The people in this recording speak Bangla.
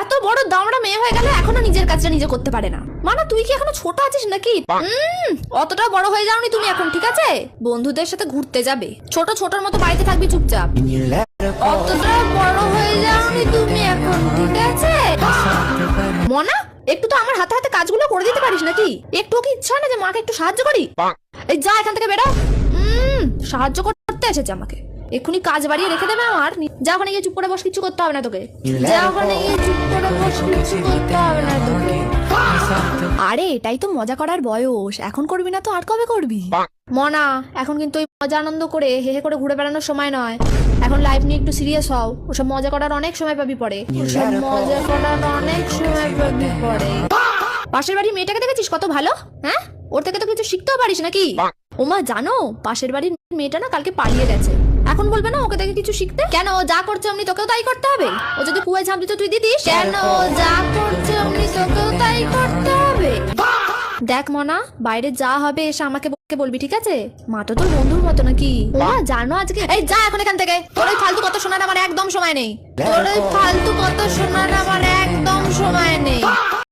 এত বড় দামড়া মেয়ে হয়ে গেল এখনো নিজের কাজটা নিজে করতে পারে না। মানে তুই কি এখনো ছোট আছিস নাকি? অতটা বড় হয়ে যাওনি তুমি এখন, ঠিক আছে? বন্ধুদের সাথে ঘুরতে যাবে, ছোট ছোটর মতো বাড়িতে থাকবি চুপচাপ। অতটা বড় হয়ে যাওনি তুমি এখন, ঠিক আছে? মনা, একটু তো আমার হাতে হাতে কাজগুলো করে দিতে পারিস নাকি? একটু কি ইচ্ছা হয় না যে মাকে একটু সাহায্য করি? এই যা এখান থেকে বেরো। সাহায্য করতে এসেছে আমাকে, এক্ষুনি কাজ বাড়িয়ে রেখে দেবে আমার। যা ওখানে গিয়ে চুপ করে বস, কিছু করতে হবে না তোকে। যা ওখানে গিয়ে চুপ করে বস, কিছু করতে হবে না তোকে। আরে এটাই তো মজা করার বয়স, এখন করবি না তো আর কবে করবি? মনা, এখন কিন্তু ওই মজা আনন্দ করে হে হে করে ঘুরে বেড়ানোর সময় নয়। এখন লাইফ নিয়ে একটু সিরিয়াস হও। ওসব মজা করার অনেক সময় পাবি পরে, ওসব মজা করার অনেক সময় পাবি পরে। পাশের বাড়ির মেয়েটাকে দেখেছিস কত ভালো? হ্যাঁ, ওর থেকে তো কিছু শিখতেও পারিস নাকি? ওমা জানো, পাশের বাড়ির মেয়েটা না কালকে পালিয়ে গেছে। এখন বলবে না ওকে দেখে কিছু শিখতে? কেন, ও যা করছে অমনি তোকেও তাই করতে হবে? ও যদি কুয়ায় ঝাঁপ দিত তুই দিতিস? কেন, ও যা করছে অমনি তোকেও তাই করতে হবে? দেখ মনা, বাইরে যা হবে এসে আমাকে বলবি, ঠিক আছে? মা তো তোর বন্ধুর মতো নাকি? ওমা জানো আজকে, এই যা এখন এখান থেকে। তোর ওই ফালতু কত শোনার আমার একদম সময় নেই। তোর ওই ফালতু কত শোনার আমার একদম সময় নেই।